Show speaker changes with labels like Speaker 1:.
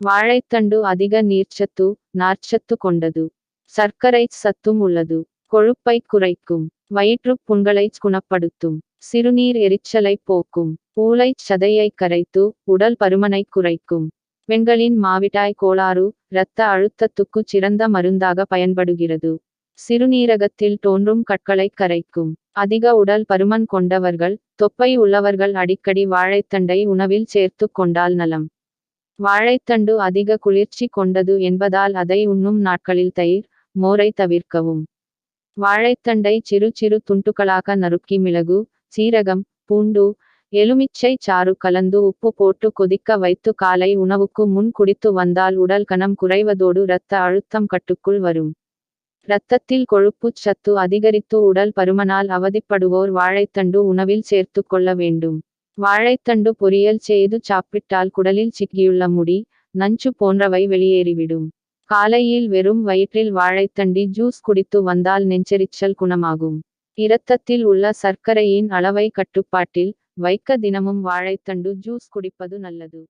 Speaker 1: வாழைத்தண்டு அதிக நீர்ச்சத்து, நார்ச்சத்து கொண்டது. சர்க்கரை சத்தும் உள்ளது. கொழுப்பை குறைக்கும். வயிற்றுப் புண்களை குணப்படுத்தும். சிறுநீர் எரிச்சலை போக்கும். ஊளைச் சதையை கரைத்து உடல் பருமனை குறைக்கும். பெண்களின் மாவிடாய் கோளாறு, இரத்த அழுத்தத்துக்கு சிறந்த மருந்தாக பயன்படுகிறது. சிறுநீரகத்தில் தோன்றும் கற்களை கரைக்கும். அதிக உடல் பருமன் கொண்டவர்கள், தொப்பை உள்ளவர்கள் அடிக்கடி வாழைத்தண்டை உணவில் சேர்த்து கொண்டால் நலம். வாழைத்தண்டு அதிக குளிர்ச்சி கொண்டது என்பதால் அதை உண்ணும் நாட்களில் தயிர், மோரை தவிர்க்கவும். வாழைத்தண்டை சிறு சிறு துண்டுகளாக நறுக்கி மிளகு, சீரகம், பூண்டு, எலுமிச்சை சாறு கலந்து உப்பு போட்டு கொதிக்க வைத்து காலை உணவுக்கு முன் குடித்து வந்தால் உடல் கனம் குறைவதோடு இரத்த அழுத்தம் கட்டுக்குள் வரும். இரத்தத்தில் கொழுப்புச் சத்து அதிகரித்து உடல் பருமனால் அவதிப்படுவோர் வாழைத்தண்டு உணவில் சேர்த்து கொள்ள வேண்டும். வாழைத்தண்டு பொரியல் செய்து சாப்பிட்டால் குடலில் சிக்கியுள்ள முடி, நஞ்சு போன்றவை வெளியேறிவிடும். காலையில் வெறும் வயிற்றில் வாழைத்தண்டி ஜூஸ் குடித்து வந்தால் நெஞ்செரிச்சல் குணமாகும். இரத்தத்தில் உள்ள சர்க்கரையின் அளவை கட்டுப்பாட்டில் வைக்க தினமும் வாழைத்தண்டு ஜூஸ் குடிப்பது நல்லது.